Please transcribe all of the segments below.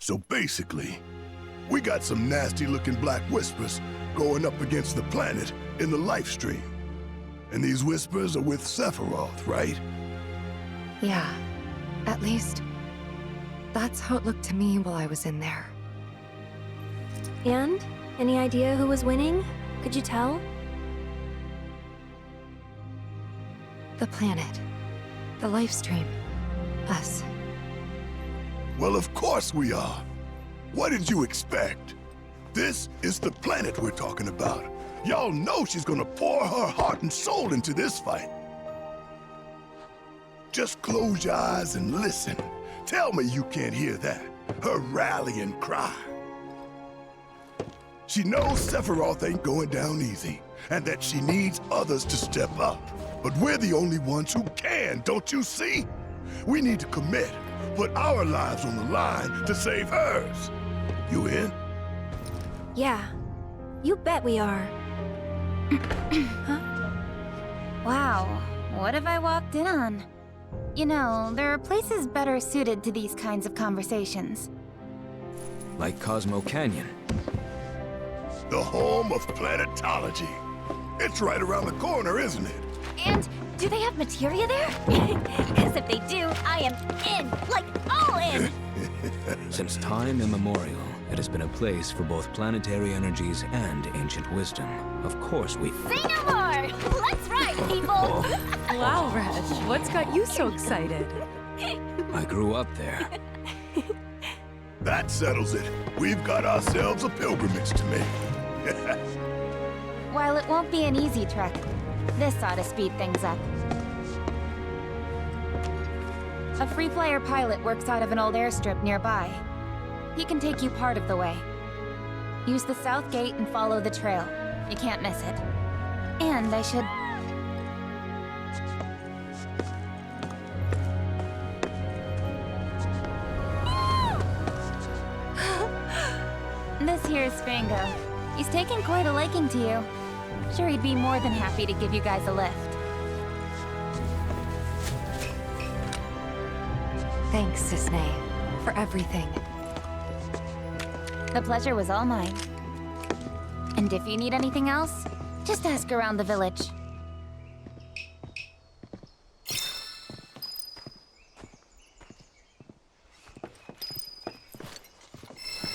So basically, we got some nasty-looking black whispers going up against the planet in the life stream. And these whispers are with Sephiroth, right? Yeah, at least that's how it looked to me while I was in there. And? Any idea who was winning? Could you tell? The planet. The life stream. Us. Well, of course we are. What did you expect? This is the planet we're talking about. Y'all know she's gonna pour her heart and soul into this fight. Just close your eyes and listen. Tell me you can't hear that. Her rallying cry. She knows Sephiroth ain't going down easy, and that she needs others to step up. But we're the only ones who can, don't you see? We need to commit, put our lives on the line to save hers. You in? Yeah. You bet we are. Huh? Wow, what have I walked in on? You know, there are places better suited to these kinds of conversations. Like Cosmo Canyon. The home of planetology. It's right around the corner, isn't it? And do they have materia there? Because if they do, I am in, like all in! Since time immemorial, it has been a place for both planetary energies and ancient wisdom. Of course we... Say no more! Let's ride, people! Wow, Reg, what's got you so excited? I grew up there. That settles it. We've got ourselves a pilgrimage to make. While it won't be an easy trek, this ought to speed things up. A free flyer pilot works out of an old airstrip nearby. He can take you part of the way. Use the south gate and follow the trail. You can't miss it. And I should... This here's Spango. He's taken quite a liking to you. Sure, he'd be more than happy to give you guys a lift. Thanks, Cisne, for everything. The pleasure was all mine. And if you need anything else, just ask around the village.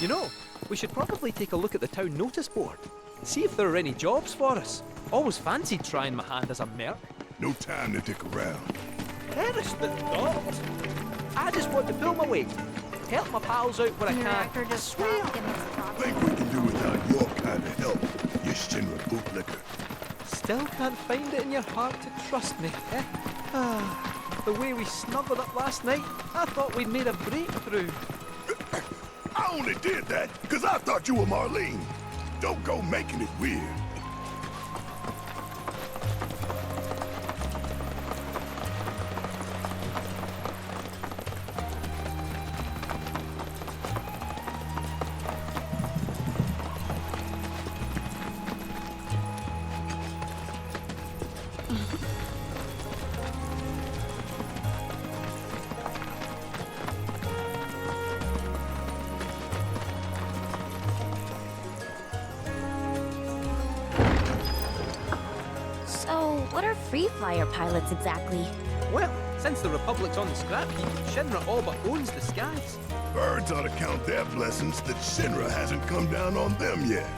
You know, we should probably take a look at the town notice board. See if there are any jobs for us. Always fancied trying my hand as a merc. No time to dick around. Perish the thought! I just want to pull my weight. Help my pals out where I can. I swear. Think we can do without your kind of help, you Shinra bootlicker. Still can't find it in your heart to trust me, eh? Ah, the way we snuggled up last night, I thought we'd made a breakthrough. I only did that because I thought you were Marlene. Don't go making it weird. What are free flyer pilots exactly? Well, since the Republic's on the scrap heap, Shinra all but owns the skies. Birds ought to count their blessings that Shinra hasn't come down on them yet.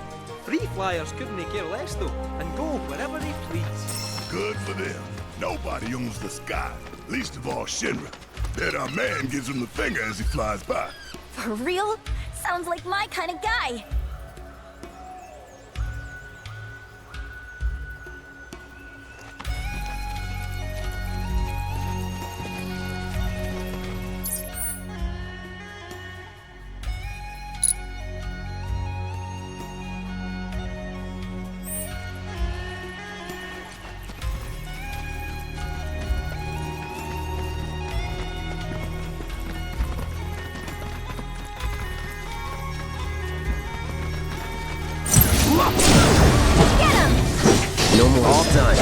Free flyers couldn't care less though, and go wherever they please. Good for them. Nobody owns the sky, least of all Shinra. Bet our man gives him the finger as he flies by. For real? Sounds like my kind of guy. No more. All done.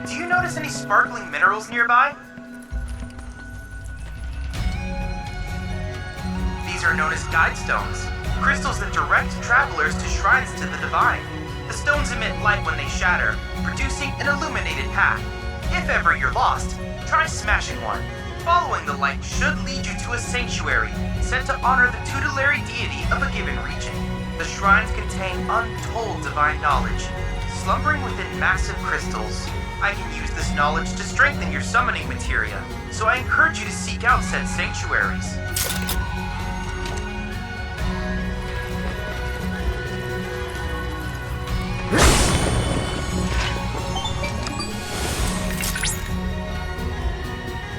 Do you notice any sparkling minerals nearby? These are known as guide stones, crystals that direct travelers to shrines to the divine. The stones emit light when they shatter, producing an illuminated path. If ever you're lost, try smashing one. Following the light should lead you to a sanctuary, set to honor the tutelary deity of a given region. The shrines contain untold divine knowledge, slumbering within massive crystals. I can use this knowledge to strengthen your summoning materia, so I encourage you to seek out said sanctuaries.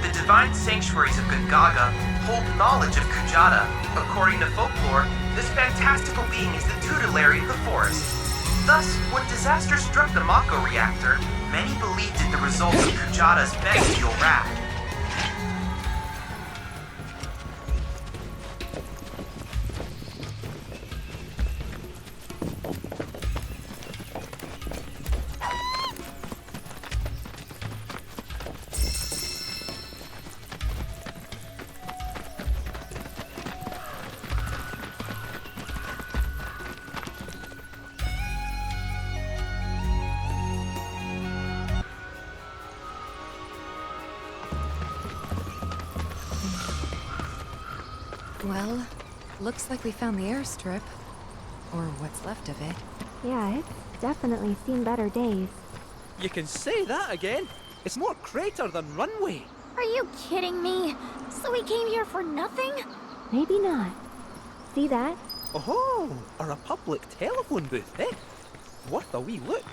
The divine sanctuaries of Gungaga hold knowledge of Kujata. According to folklore, this fantastical being is the tutelary of the forest. Thus, when disaster struck the Mako reactor, many believed it the result of Kujata's bestial wrath. Well, looks like we found the airstrip. Or what's left of it. Yeah, it's definitely seen better days. You can say that again. It's more crater than runway. Are you kidding me? So we came here for nothing? Maybe not. See that? Oh, or a public telephone booth, eh? Worth a wee look.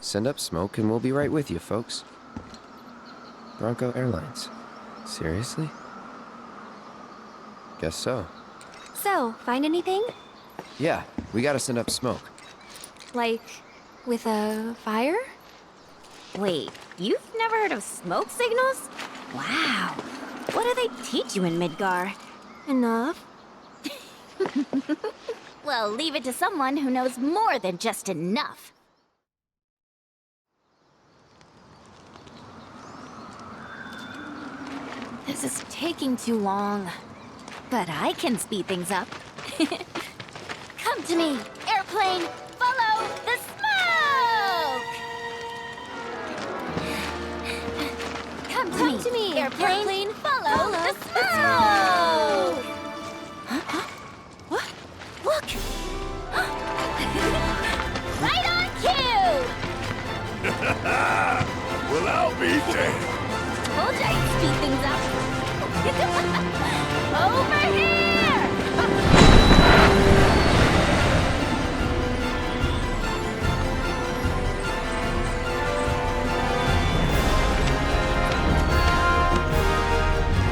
Send up smoke and we'll be right with you, folks. Bronco Airlines. Seriously? Guess so. So, find anything? Yeah, we gotta send up smoke. Like, with a fire? Wait, you've never heard of smoke signals? Wow. What do they teach you in Midgar? Enough. Well, leave it to someone who knows more than just enough. This is taking too long. But I can speed things up. Come to me, airplane! Follow the smoke! Come to me, airplane! Follow the smoke! Huh? What? Look! Right on cue! Well, I'll be damned. Told you I'd speed things up. Over here!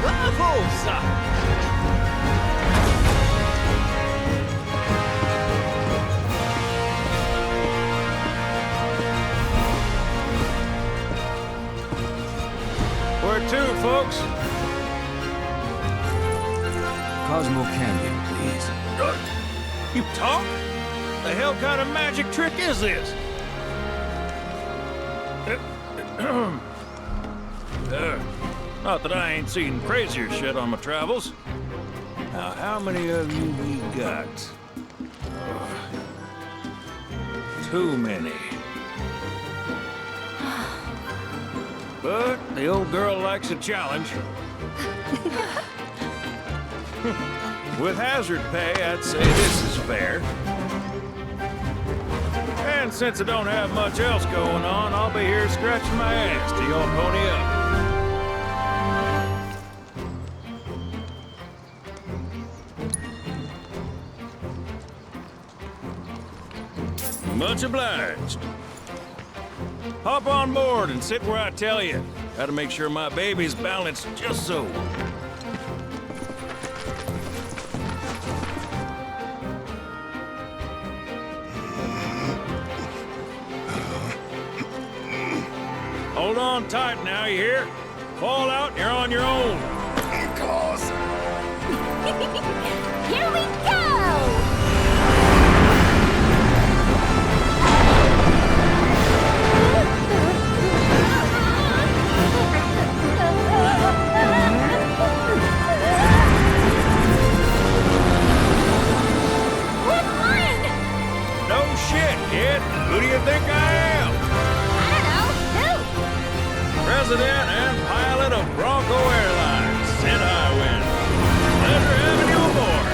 Bravo, sir! Where to, folks? Cosmo Canyon, please. You talk? The hell kind of magic trick is this? Not that I ain't seen crazier shit on my travels. Now, how many of you we got? Too many. But the old girl likes a challenge. With hazard pay, I'd say this is fair. And since I don't have much else going on, I'll be here scratching my ass till y'all pony up. Much obliged. Hop on board and sit where I tell you. Gotta make sure my baby's balanced just so. Hold on tight now, you hear? fall out and you're on your own. Because Here we go! We're flying! No shit, kid. Who do you think I am? I don't know. Who? President and pilot of Bronco Airlines, St. Highwind. Pleasure having you aboard.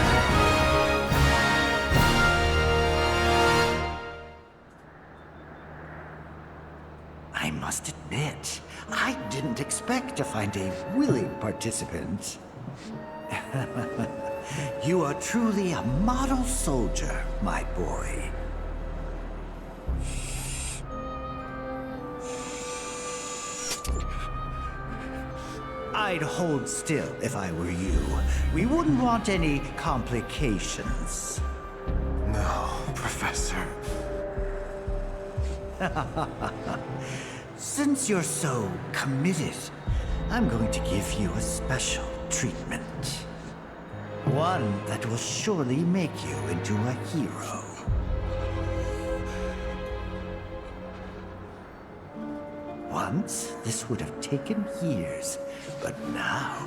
I must admit, I didn't expect to find a willing participant. You are truly a model soldier, my boy. I'd hold still if I were you. We wouldn't want any complications. No, Professor. Since you're so committed, I'm going to give you a special treatment. One that will surely make you into a hero. Once, this would have taken years, but now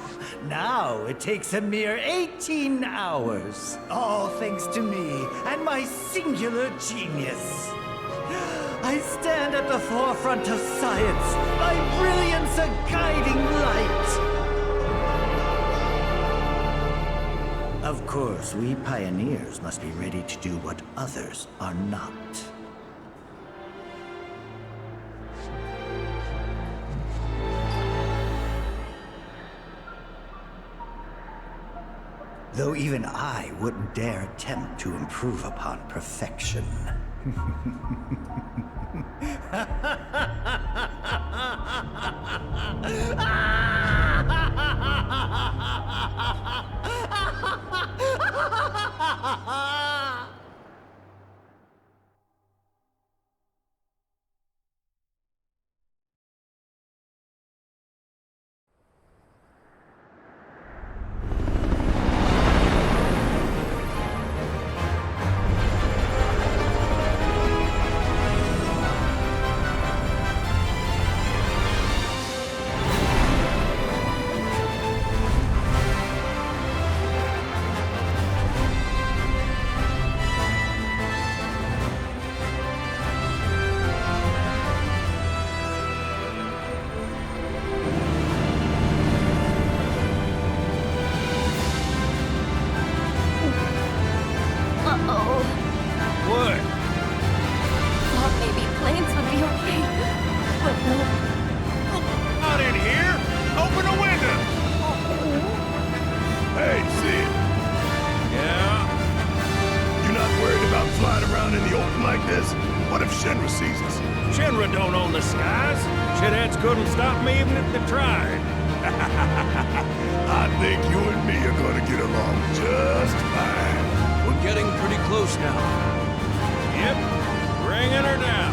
it takes a mere 18 hours. All thanks to me and my singular genius. I stand at the forefront of science, my brilliance a guiding light. Of course, we pioneers must be ready to do what others are not. Though even I wouldn't dare attempt to improve upon perfection. What? Thought maybe planes would be okay. But no. Not in here. Open the window. Hey, Sid, Yeah? you not worried about flying around in the open like this? What if Shenra sees us? Shinra don't own the skies. Shitheads couldn't stop me even if they tried. I think you and me are gonna get along just fine. We're getting pretty close now. Yep. Bringing her down.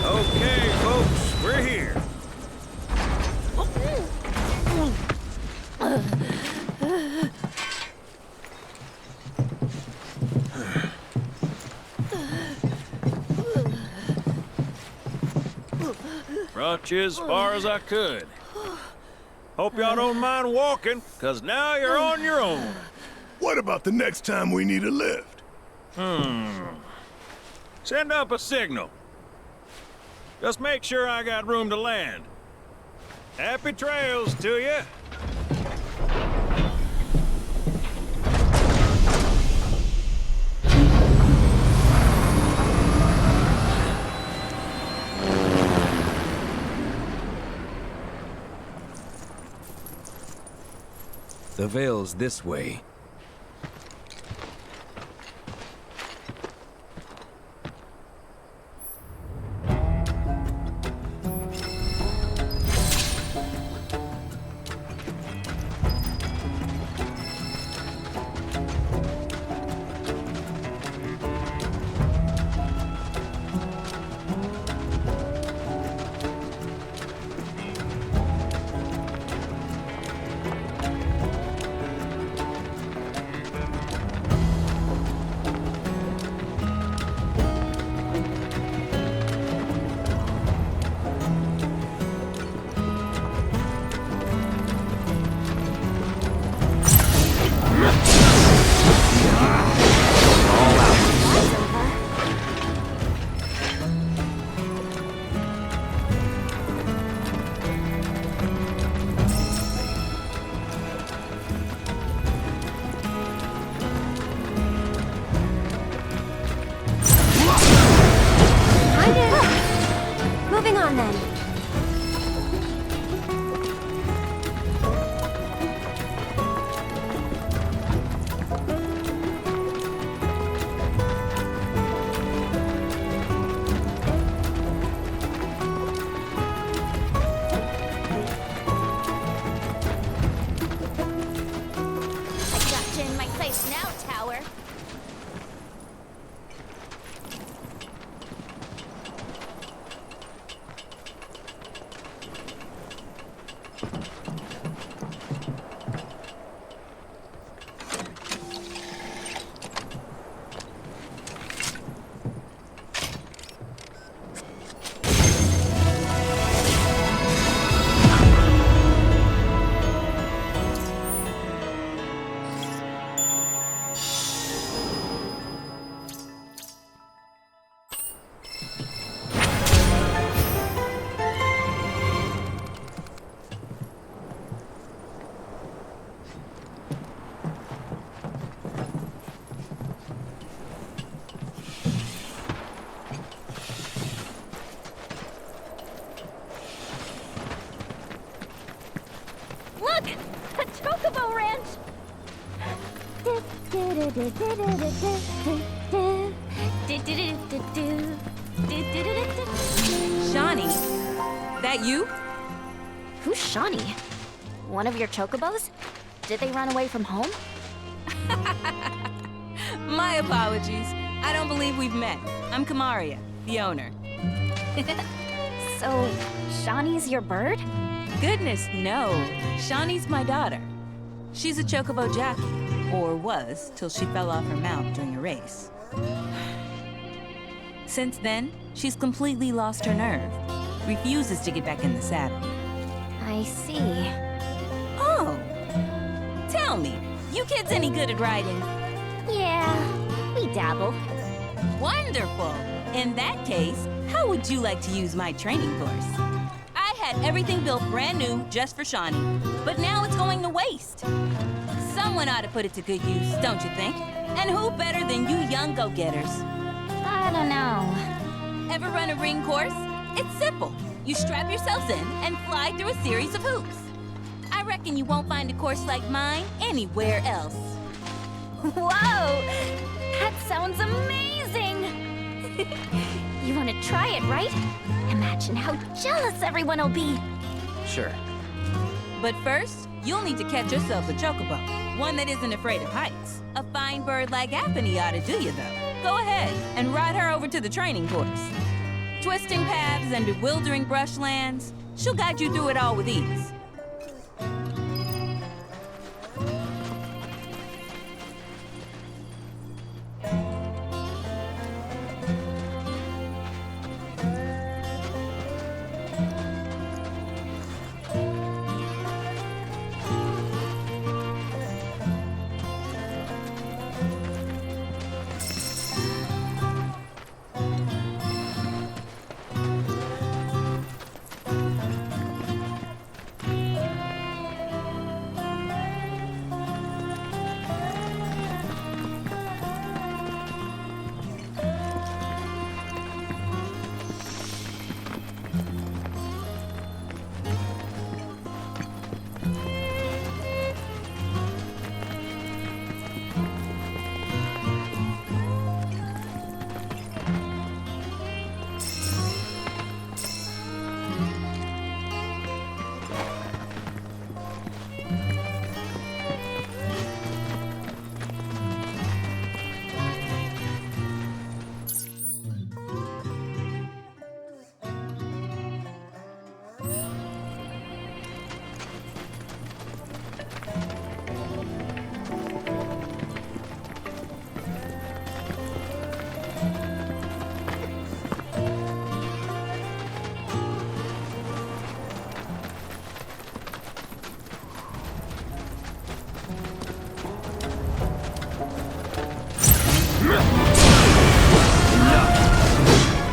Okay, folks, we're here. Brought you as far as I could. Hope y'all don't mind walking, 'cause now you're on your own. What about the next time we need a lift? Send up a signal. Just make sure I got room to land. Happy trails to you. The Veil's this way. Shawnee, that you? Who's Shawnee? One of your chocobos? Did they run away from home? My apologies. I don't believe we've met. I'm Kamaria, the owner. So, Shawnee's your bird? Goodness, no. Shawnee's my daughter. She's a chocobo jockey, or was, till she fell off her mount during a race. Since then, she's completely lost her nerve. Refuses to get back in the saddle. I see. Oh! Tell me, you kids any good at riding? Yeah, we dabble. Wonderful! In that case, how would you like to use my training course? I had everything built brand new just for Shawnee, but now it's going to waste. Someone ought to put it to good use, don't you think? And who better than you young go-getters? I don't know. Ever run a ring course? It's simple. You strap yourselves in and fly through a series of hoops. I reckon you won't find a course like mine anywhere else. Whoa! That sounds amazing! You want to try it, right? Imagine how jealous everyone will be. Sure. But first, you'll need to catch yourself a chocobo. One that isn't afraid of heights. A fine bird like Apony ought to do you, though. Go ahead and ride her over to the training course. Twisting paths and bewildering brushlands, she'll guide you through it all with ease.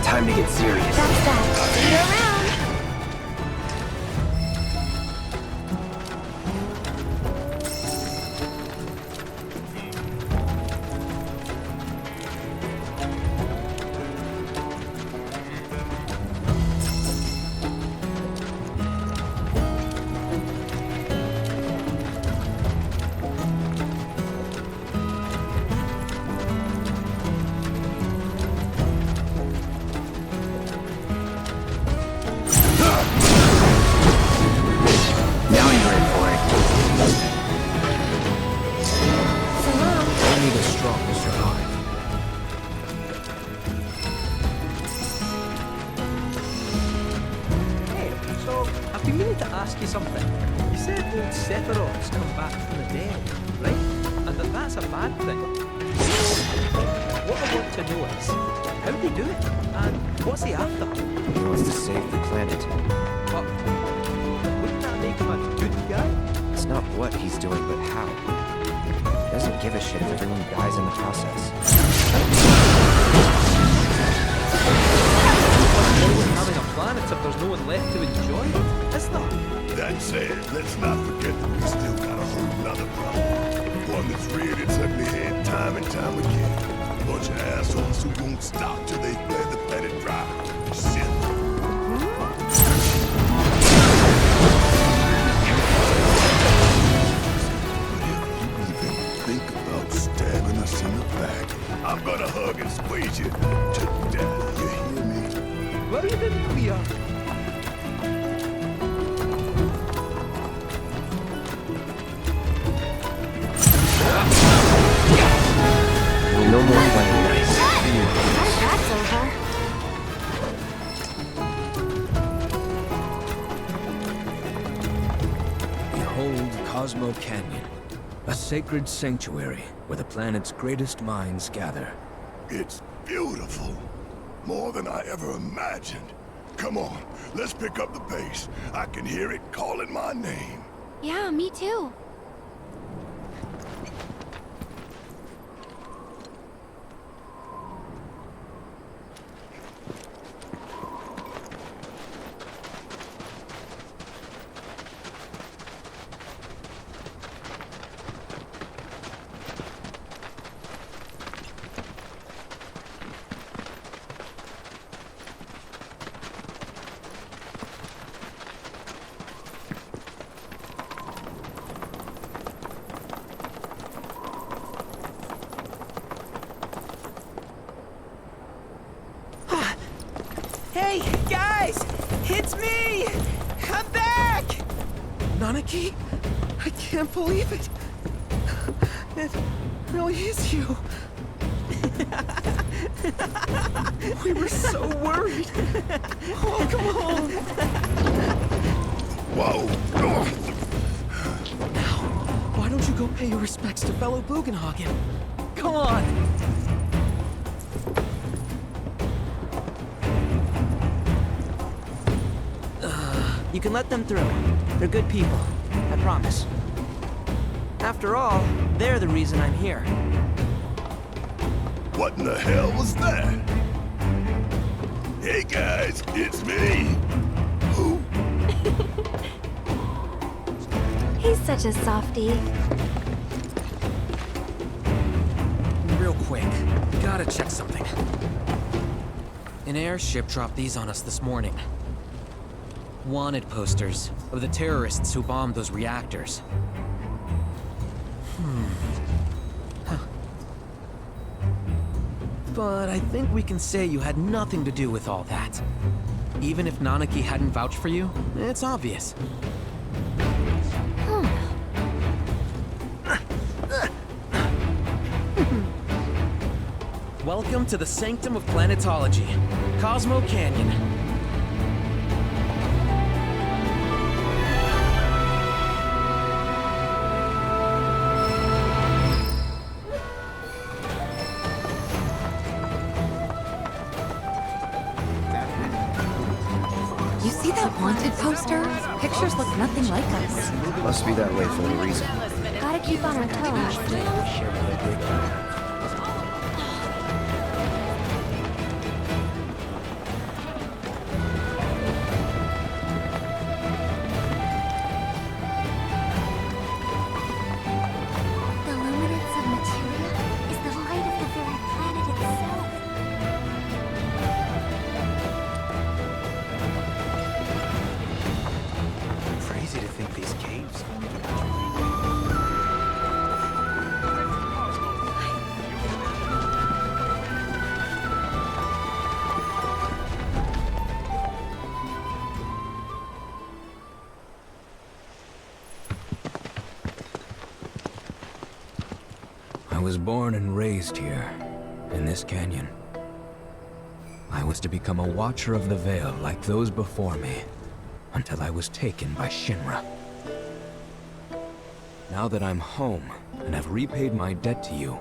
Time to get serious. That's that. See you around. Something. You said old Sephiroth's come back from the dead, right? And that's a bad thing. What I want to know is, how'd he do it? And what's he after? He wants to save the planet. But wouldn't that make him a good guy? It's not what he's doing, but how. He doesn't give a shit if everyone dies in the process. Having a planet if there's no one left to enjoy it, is there? That said, let's not forget that we still got a whole nother problem. One that's reared its ugly head time and time again. A bunch of assholes who won't stop till they've bled the planet dry. Shit. But if you even think about stabbing us Behold Cosmo Canyon, a sacred sanctuary where the planet's greatest minds gather. It's beautiful. More than I ever imagined. Come on, let's pick up the pace. I can hear it calling my name. Yeah, me too. Hey, guys! It's me! I'm back! Nanaki? I can't believe it! It really is you! We were so worried! Oh, come on! Whoa! Now, why don't you go pay your respects to fellow Bugenhagen? Come on! You can let them through. They're good people. I promise. After all, they're the reason I'm here. What in the hell was that? Hey guys, it's me! Who? He's such a softie. Real quick, gotta check something. An airship dropped these on us this morning. Wanted posters of the terrorists who bombed those reactors. But I think we can say you had nothing to do with all that. Even if Nanaki hadn't vouched for you, it's obvious. Welcome to the sanctum of planetology, Cosmo Canyon. You see that wanted poster? Pictures look nothing like us. Must be that way for a reason. Gotta keep on our toes. The luminance of materia is the light of the very planet itself. Crazy to think these caves. I was born and raised here, in this canyon. I was to become a watcher of the veil like those before me, until I was taken by Shinra. Now that I'm home, and have repaid my debt to you,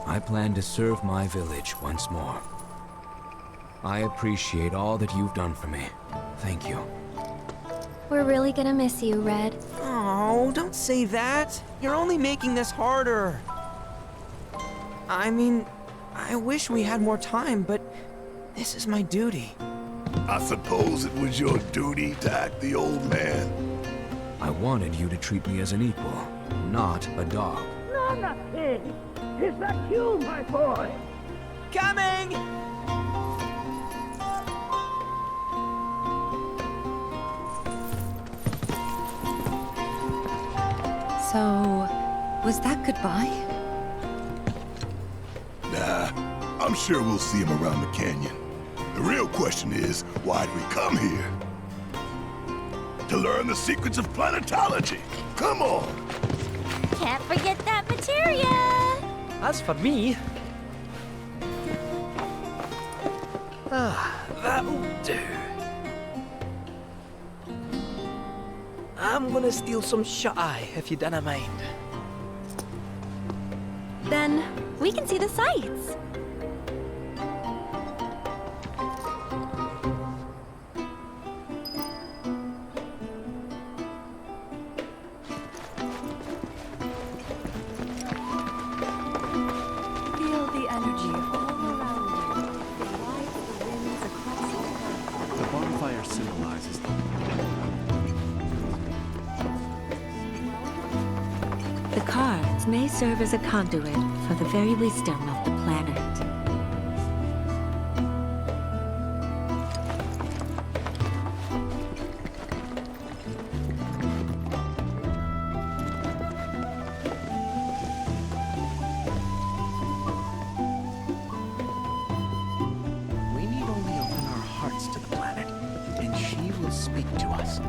I plan to serve my village once more. I appreciate all that you've done for me. Thank you. We're really gonna miss you, Red. Oh, don't say that. You're only making this harder. I mean, I wish we had more time, but this is my duty. I suppose it was your duty to act the old man. I wanted you to treat me as an equal, not a dog. Is that you, my boy? Coming! So, was that goodbye? Nah, I'm sure we'll see him around the canyon. The real question is, why'd we come here? To learn the secrets of planetology. Come on! Can't forget that materia! As for me... that'll do. I'm gonna steal some shut-eye, if you don't mind. Then we can see the sights. Feel the energy all around you. It rides the winds across all earth. The bonfire symbolizes The cards may serve as a conduit for the very wisdom of the planet. we need only open our hearts to the planet, and she will speak to us.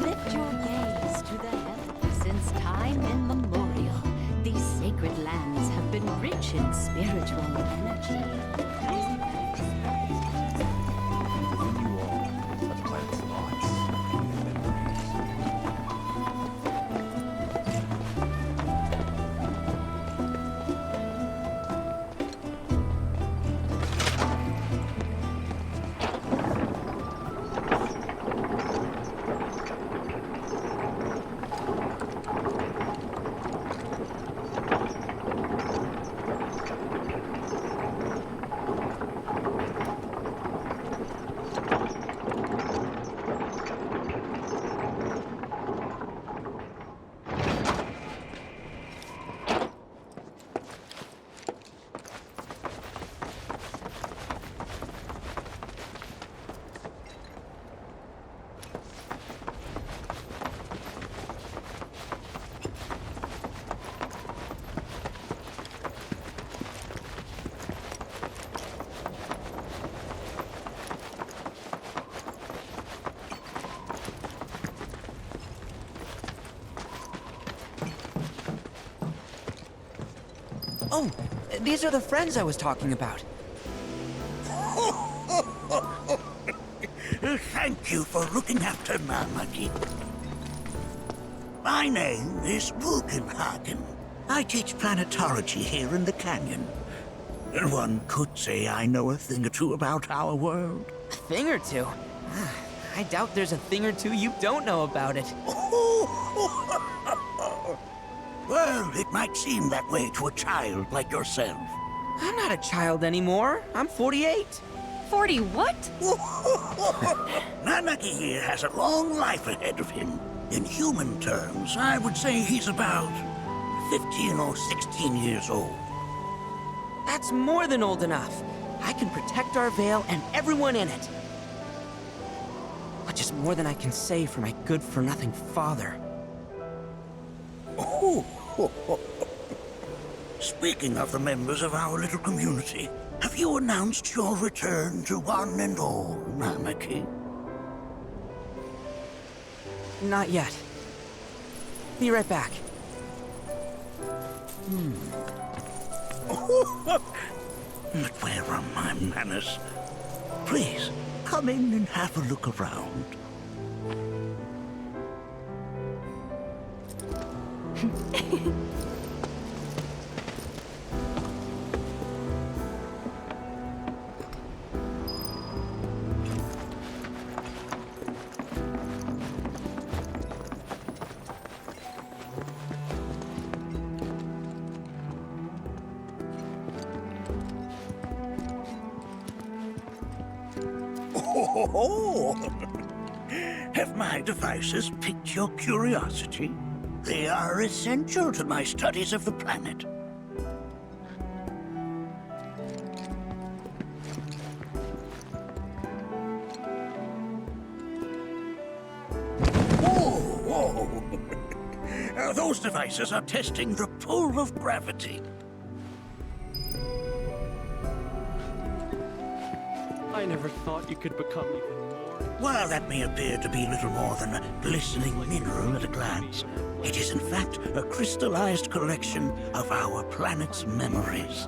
Lift your gaze to the heavens. Since time immemorial, these sacred lands have been rich in spiritual energy. Within you all are the planet's thoughts and memories. Oh, these are the friends I was talking about. Thank you for looking after Namaki. My name is Bugenhagen. I teach planetology here in the canyon. One could say I know a thing or two about our world. A thing or two? I doubt there's a thing or two you don't know about it. Well, it might seem that way to a child like yourself. I'm not a child anymore. I'm 48. 40 what? Namaki here has a long life ahead of him. In human terms, I would say he's about 15 or 16 years old. That's more than old enough. I can protect our Vale and everyone in it. Which is more than I can say for my good-for-nothing father. Speaking of the members of our little community, have you announced your return to one and all, Namaki? Not yet. Be right back. But where are my manners? Please, come in and have a look around. Have my devices piqued your curiosity? They are essential to my studies of the planet. Whoa! Those devices are testing the pull of gravity. I never thought you could become even more... While that may appear to be little more than a glistening mineral at a glance, it is in fact a crystallized collection of our planet's memories.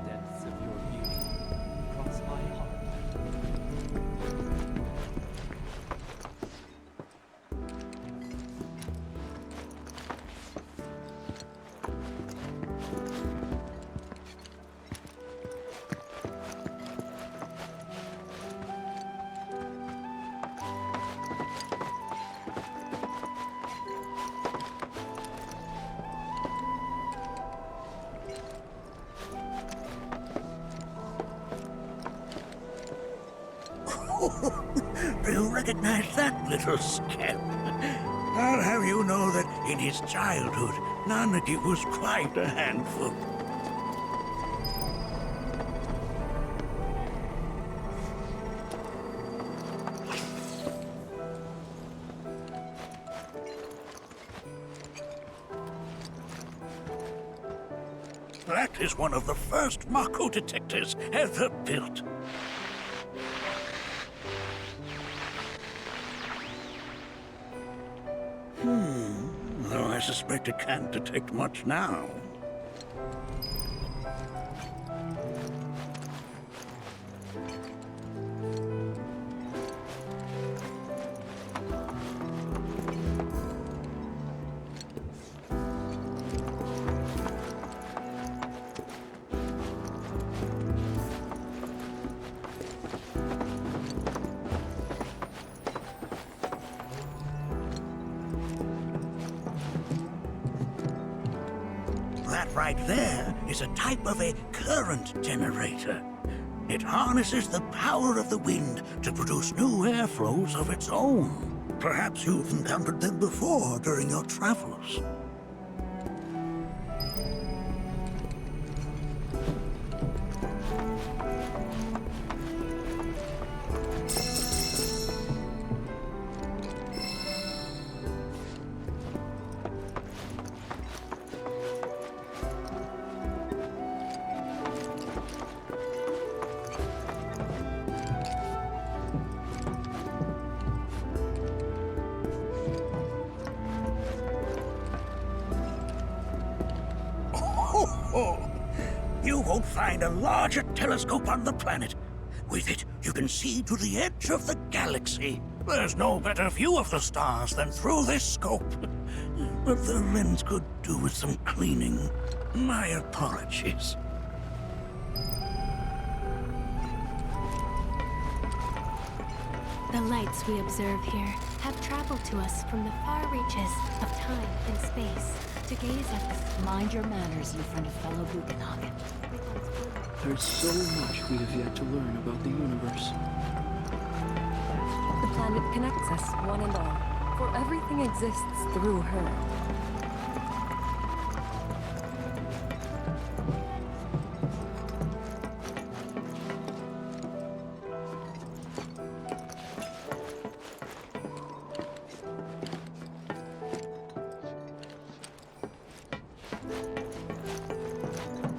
Depths of your beauty cross my heart. Do you recognize that little scamp? I'll have you know that in his childhood, Nanaki was quite a handful. That is one of the first Mako detectors ever built. Though I suspect it can't detect much now. That right there is a type of a current generator. It harnesses the power of the wind to produce new airflows of its own. Perhaps you've encountered them before during your travels. You won't find a larger telescope on the planet. With it, you can see to the edge of the galaxy. There's no better view of the stars than through this scope. But the lens could do with some cleaning. My apologies. The lights we observe here have traveled to us from the far reaches of time and space to gaze at the... Mind your manners, you friend of fellow Buchenhagen. There's so much we have yet to learn about the universe. The planet connects us, one and all, for everything exists through her.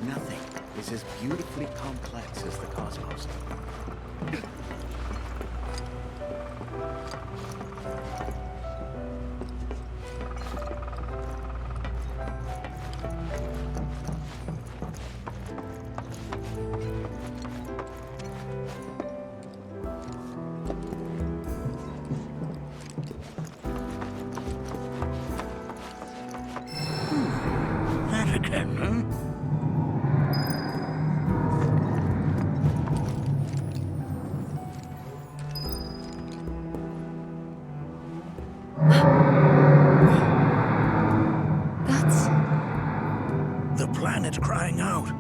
Nothing is as beautifully complex as the cosmos. That again, huh? The planet crying out.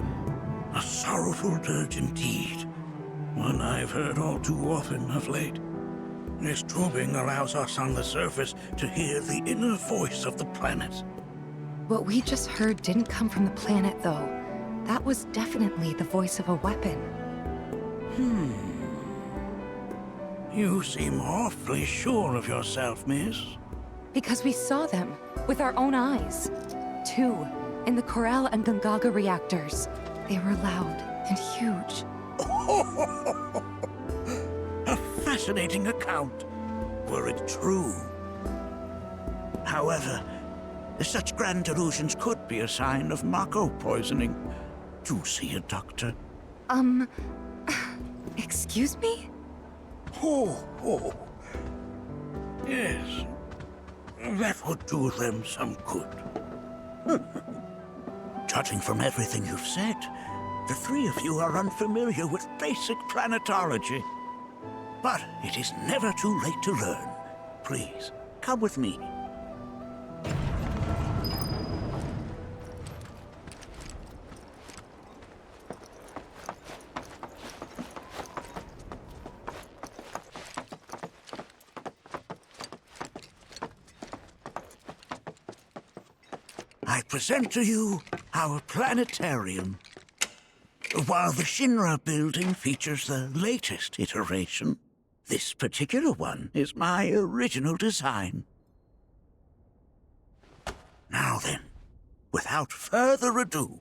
A sorrowful dirge indeed. One I've heard all too often of late. This tubing allows us on the surface to hear the inner voice of the planet. What we just heard didn't come from the planet, though. That was definitely the voice of a weapon. You seem awfully sure of yourself, miss. Because we saw them with our own eyes. 2 in the Corral and Gungaga reactors. They were loud and huge. A fascinating account, were it true. However, such grand delusions could be a sign of Mako poisoning. Do see a doctor. Excuse me? Oh. Yes. That would do them some good. Judging from everything you've said, the 3 of you are unfamiliar with basic planetology. But it is never too late to learn. Please, come with me. I present to you our planetarium. While the Shinra building features the latest iteration, this particular one is my original design. Now then, without further ado,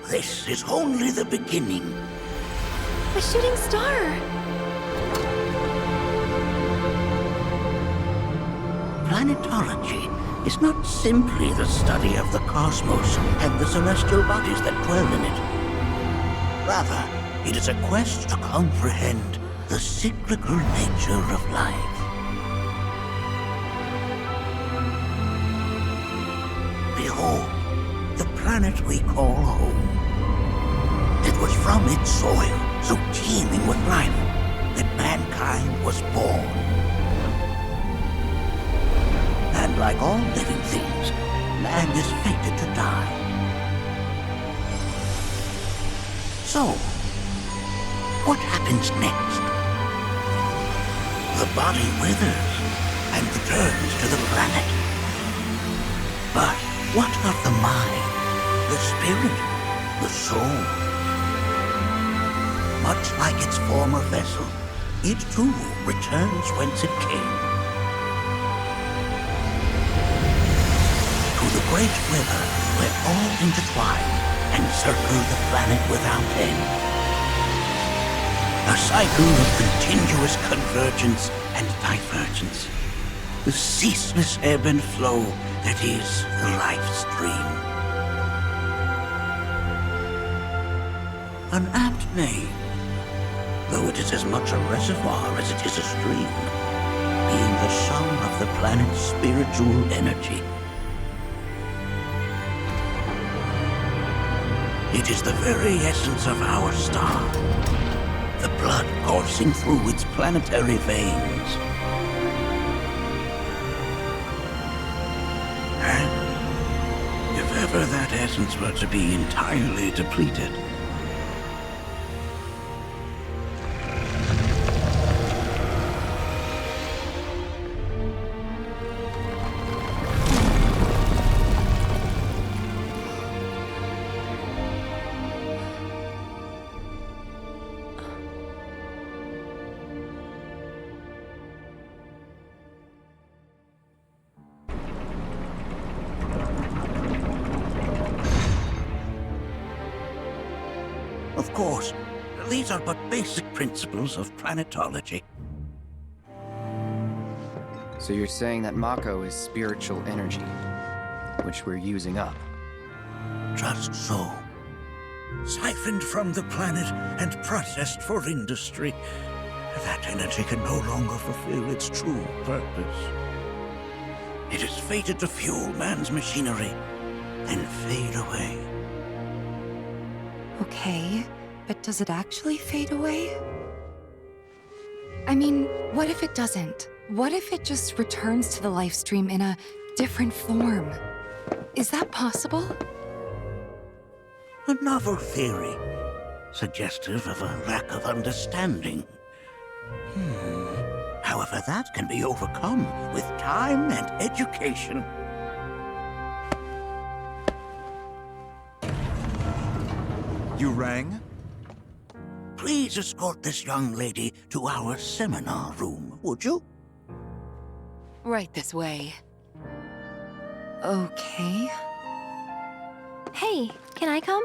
this is only the beginning. A shooting star! Planetology is not simply the study of the cosmos and the celestial bodies that dwell in it. Rather, it is a quest to comprehend the cyclical nature of life. Behold, the planet we call home. It was from its soil, so teeming with life, that mankind was born. And like all living things, man is fated to die. So, what happens next? The body withers and returns to the planet. But what of the mind, the spirit, the soul? Much like its former vessel, it too returns whence it came. To the great river where all intertwine and circle the planet without end. A cycle of continuous convergence and divergence. The ceaseless ebb and flow that is the life stream. An apt name, though it is as much a reservoir as it is a stream, being the sum of the planet's spiritual energy. It is the very essence of our star, the blood coursing through its planetary veins. And if ever that essence were to be entirely depleted, of course, these are but basic principles of planetology. So you're saying that Mako is spiritual energy, which we're using up? Just so. Siphoned from the planet and processed for industry, that energy can no longer fulfill its true purpose. It is fated to fuel man's machinery, then fade away. Okay, but does it actually fade away? I mean, what if it doesn't? What if it just returns to the life stream in a different form? Is that possible? A novel theory, suggestive of a lack of understanding. However, that can be overcome with time and education. You rang? Please escort this young lady to our seminar room, would you? Right this way. Okay. Hey, can I come?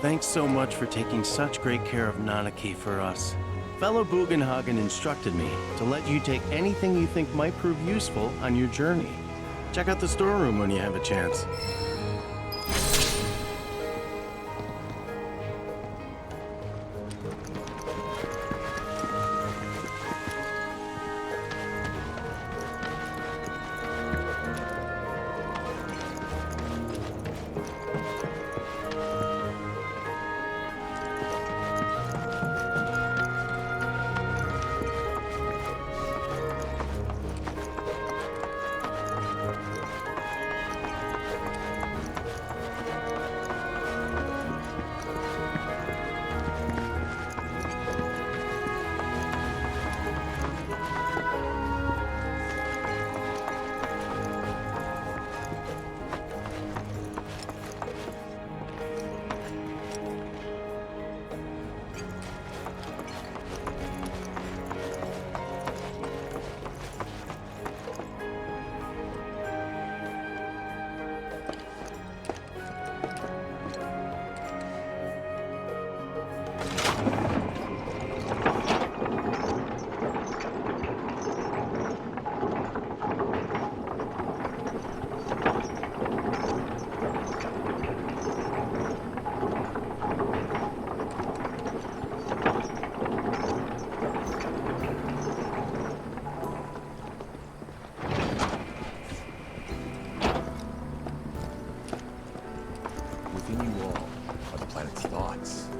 Thanks so much for taking such great care of Nanaki for us. Fellow Bugenhagen instructed me to let you take anything you think might prove useful on your journey. Check out the storeroom when you have a chance.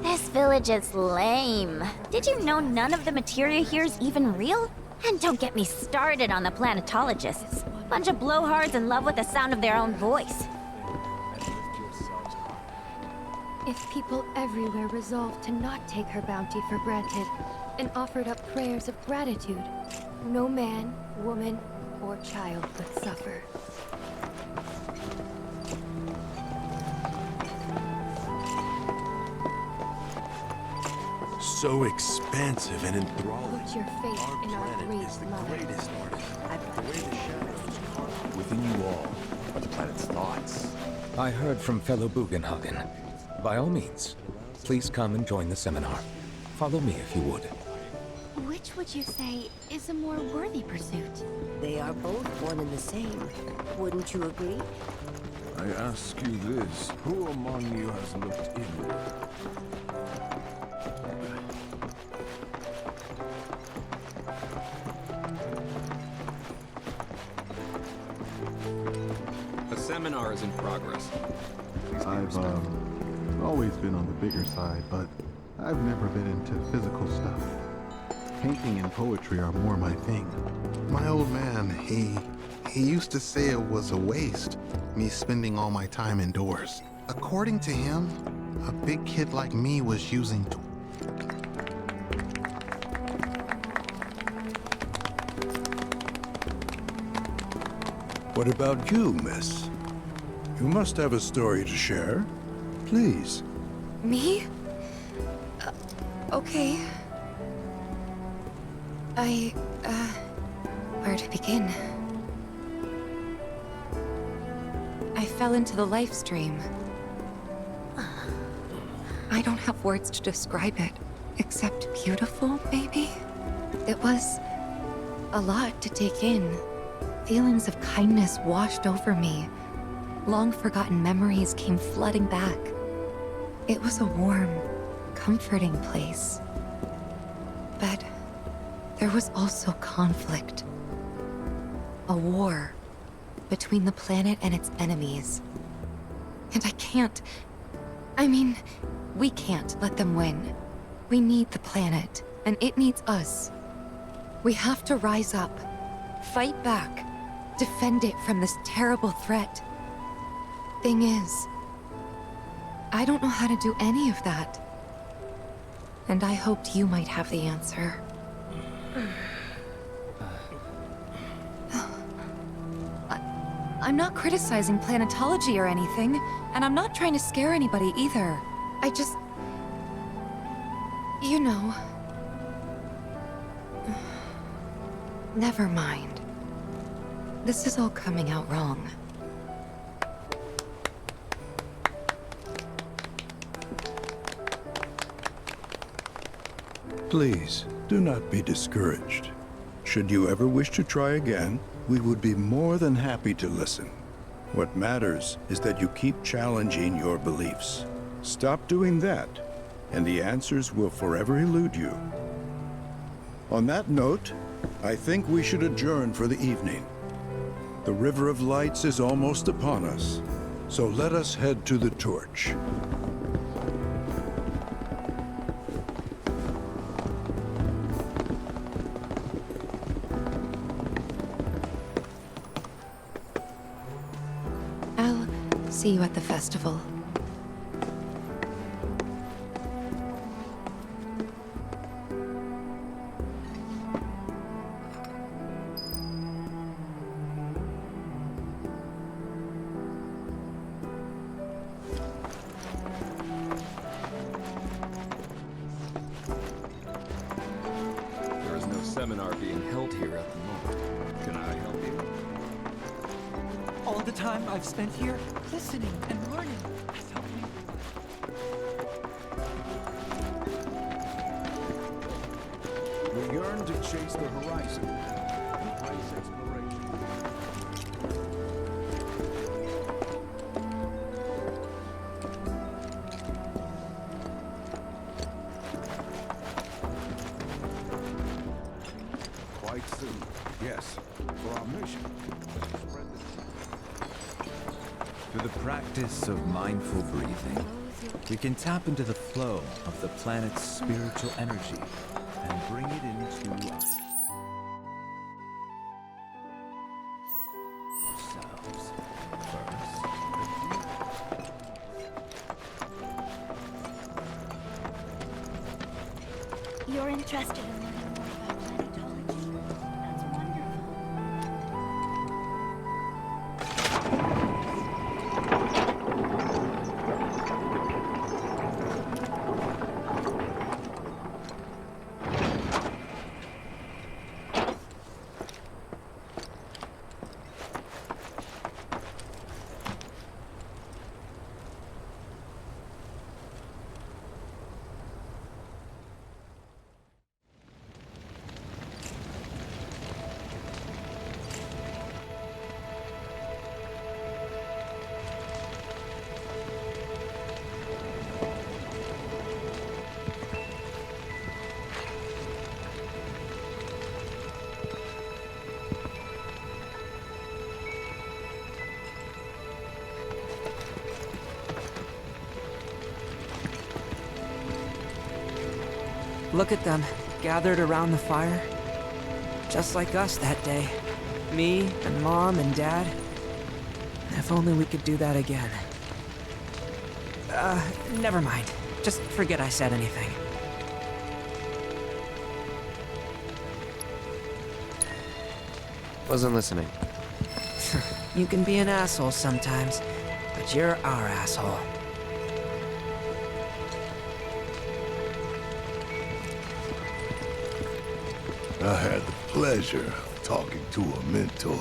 This village is lame. Did you know none of the materia here is even real? And don't get me started on the planetologists. Bunch of blowhards in love with the sound of their own voice. If people everywhere resolved to not take her bounty for granted and offered up prayers of gratitude, no man, woman, or child would suffer. So expansive and enthralling. Put your faith in our great mother. Greatest artist. The way the shadows carve within you all are the planet's thoughts. I heard from fellow Bugenhagen. By all means, please come and join the seminar. Follow me if you would. Which would you say is a more worthy pursuit? They are both one and the same. Wouldn't you agree? I ask you this, who among you has looked inward? A seminar is in progress. I've always been on the bigger side, but I've never been into physical stuff. Painting and poetry are more my thing. My old man, he used to say it was a waste, me spending all my time indoors. According to him, a big kid like me was using What about you, miss? You must have a story to share. Please. Me? Okay. Where to begin? I fell into the life stream. I don't have words to describe it, except beautiful, maybe? It was a lot to take in. Feelings of kindness washed over me. Long-forgotten memories came flooding back. It was a warm, comforting place. But there was also conflict. A war between the planet and its enemies. And we can't let them win. We need the planet, and it needs us. We have to rise up, fight back, defend it from this terrible threat. Thing is, I don't know how to do any of that. And I hoped you might have the answer. I'm not criticizing planetology or anything, and I'm not trying to scare anybody either. I just... you know... Never mind. This is all coming out wrong. Please, do not be discouraged. Should you ever wish to try again, we would be more than happy to listen. What matters is that you keep challenging your beliefs. Stop doing that, and the answers will forever elude you. On that note, I think we should adjourn for the evening. The River of Lights is almost upon us, so let us head to the torch. I'll see you at the festival. There is no seminar being held here at the moment. Can I help you? All the time I've spent here, listening and learning has helped me. We yearn to chase the horizon, embrace exploration. Quite soon, yes, for our mission. Through the practice of mindful breathing, we can tap into the flow of the planet's spiritual energy and bring it into us. Ourselves first. You're interested in learning more about planetology? That's wonderful. Look at them, gathered around the fire. Just like us that day. Me and Mom and Dad. If only we could do that again. Never mind. Just forget I said anything. Wasn't listening. You can be an asshole sometimes, but you're our asshole. I had the pleasure of talking to a mentor.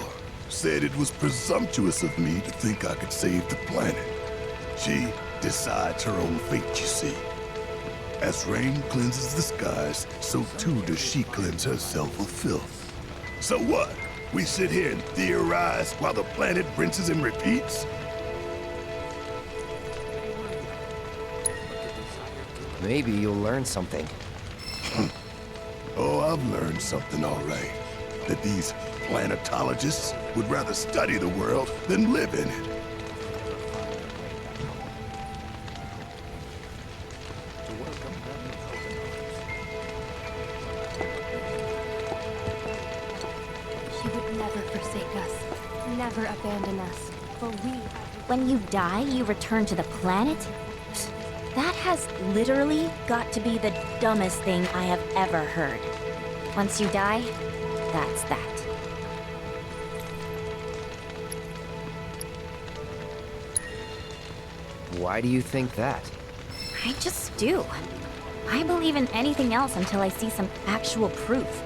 Said it was presumptuous of me to think I could save the planet. She decides her own fate, you see. As rain cleanses the skies, so too does she cleanse herself of filth. So what? We sit here and theorize while the planet rinses and repeats? Maybe you'll learn something. Oh, I've learned something all right. That these planetologists would rather study the world than live in it. She would never forsake us, never abandon us, for we... When you die, you return to the planet? That has literally got to be the dumbest thing I have ever heard. Once you die, that's that. Why do you think that? I just do. I believe in anything else until I see some actual proof.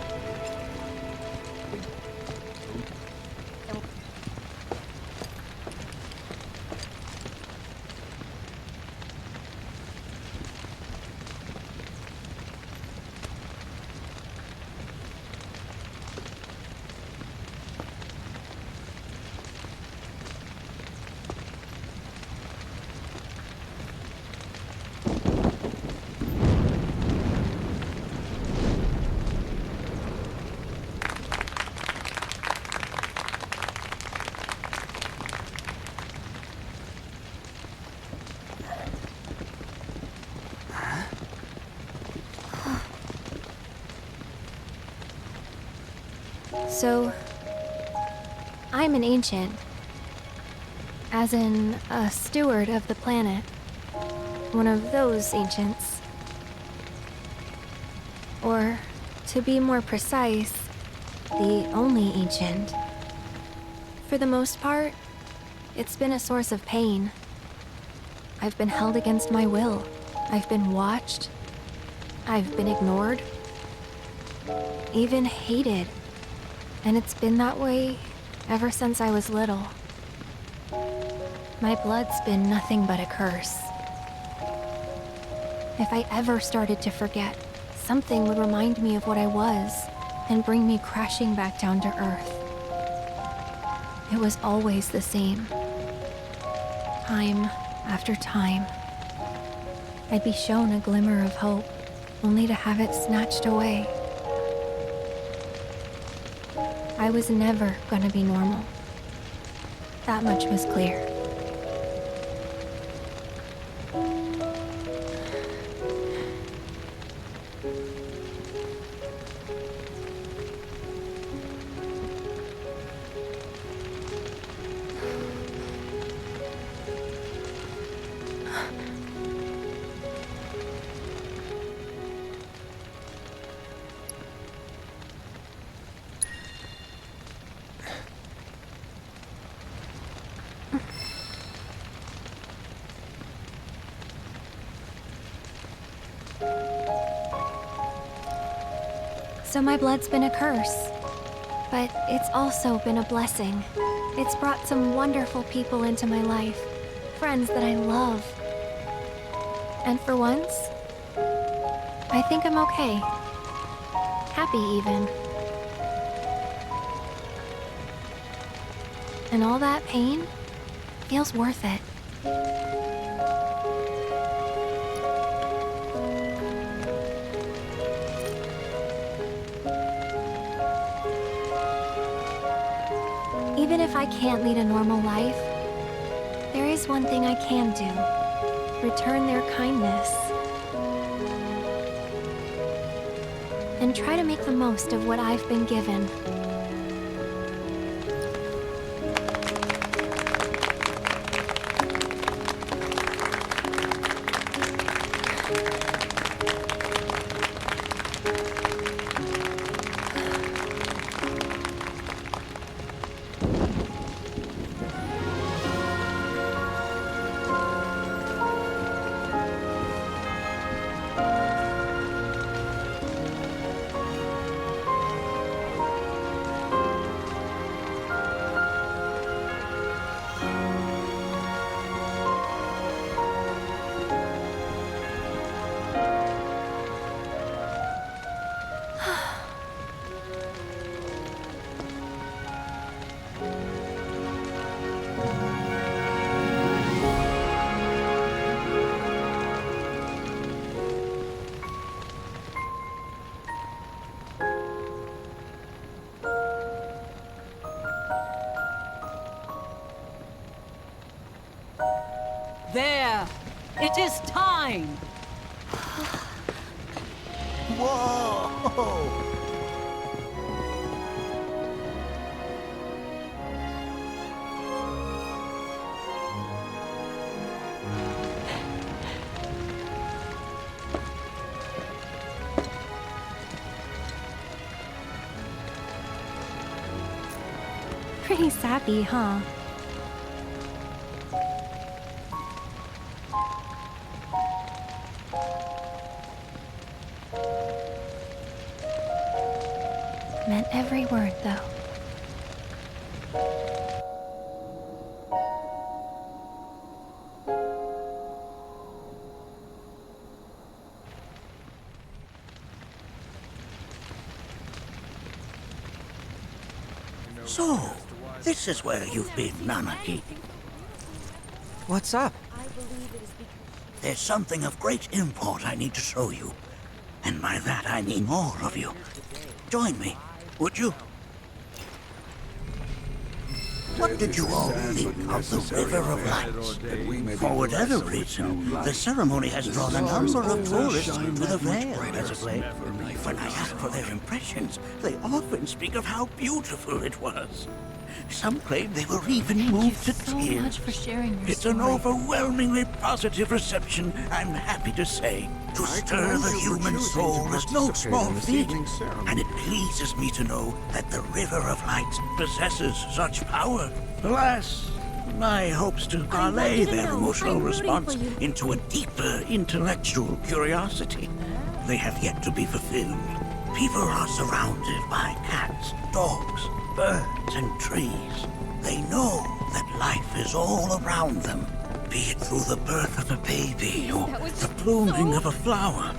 So, I'm an ancient. As in, a steward of the planet. One of those ancients. Or, to be more precise, the only ancient. For the most part, it's been a source of pain. I've been held against my will. I've been watched. I've been ignored. Even hated. And it's been that way ever since I was little. My blood's been nothing but a curse. If I ever started to forget, something would remind me of what I was and bring me crashing back down to earth. It was always the same. Time after time. I'd be shown a glimmer of hope, only to have it snatched away. I was never gonna be normal. That much was clear. So my blood's been a curse, but it's also been a blessing. It's brought some wonderful people into my life, friends that I love. And for once, I think I'm okay. Happy even. And all that pain feels worth it. Even if I can't lead a normal life, there is one thing I can do. Return their kindness. And try to make the most of what I've been given. There! It is time! Whoa! Pretty sappy, huh? Meant every word, though. So, this is where you've been, Nanaki. What's up? There's something of great import I need to show you. And by that I mean all of you. Join me, would you? What did you all think of the River of Lights? For whatever reason, the ceremony has drawn a number of tourists to the Vale as of late. When I ask for their impressions, they often speak of how beautiful it was. Some claim they were even moved to tears. Much for sharing your It's an overwhelmingly positive reception, I'm happy to say. To stir the human soul is no small feat, and it pleases me to know that the River of Lights possesses such power. Alas, my hopes to parlay their emotional response into a deeper intellectual curiosity, they have yet to be fulfilled. People are surrounded by cats, dogs, birds, and trees. They know that life is all around them, be it through the birth of a baby or the blooming of a flower.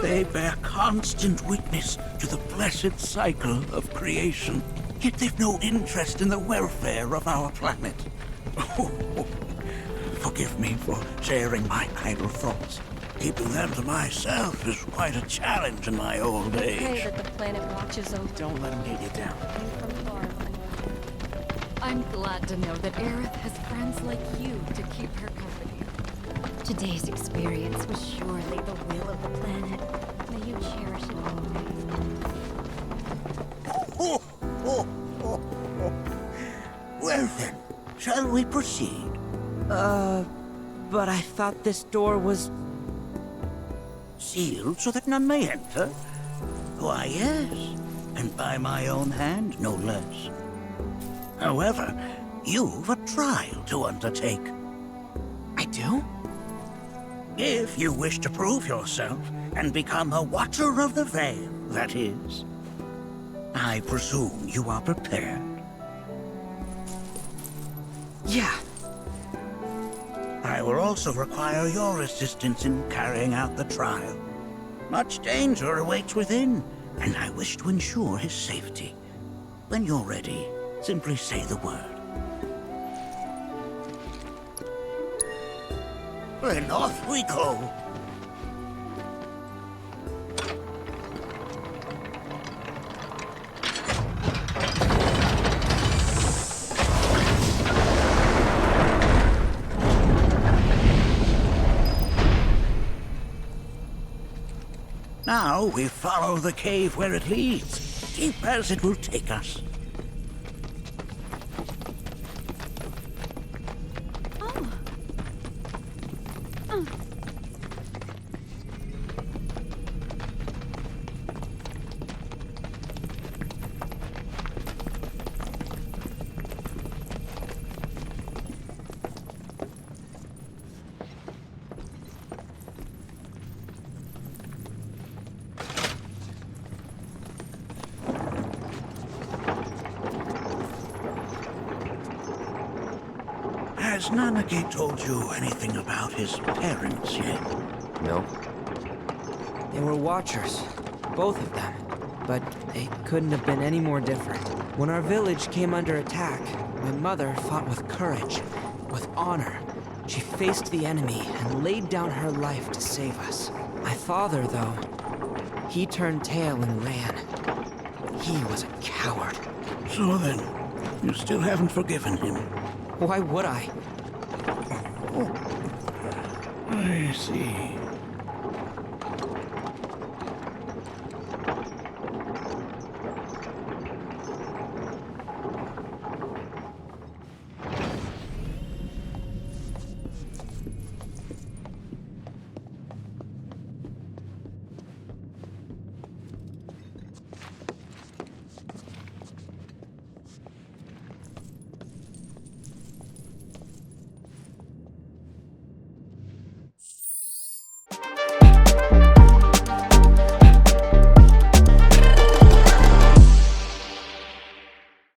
They bear constant witness to the blessed cycle of creation, yet they've no interest in the welfare of our planet. Forgive me for sharing my idle thoughts. Keeping them to myself is quite a challenge in my old age. Pray that the planet watches over. Don't let them get you down. I'm glad to know that Aerith has friends like you to keep her company. Today's experience was surely the will of the planet. May you cherish it always. Well then, shall we proceed? But I thought this door was... Sealed so that none may enter? Why, yes, and by my own hand, no less. However, you've a trial to undertake. I do? If you wish to prove yourself and become a Watcher of the Vale, that is. I presume you are prepared. Yeah. I will also require your assistance in carrying out the trial. Much danger awaits within, and I wish to ensure his safety. When you're ready, simply say the word. Then off we go. Now we follow the cave where it leads, deep as it will take us. Has Nanake told you anything about his parents yet? No. They were Watchers, both of them. But they couldn't have been any more different. When our village came under attack, my mother fought with courage, with honor. She faced the enemy and laid down her life to save us. My father, though, he turned tail and ran. He was a coward. So then, you still haven't forgiven him? Why would I? Oh, I see.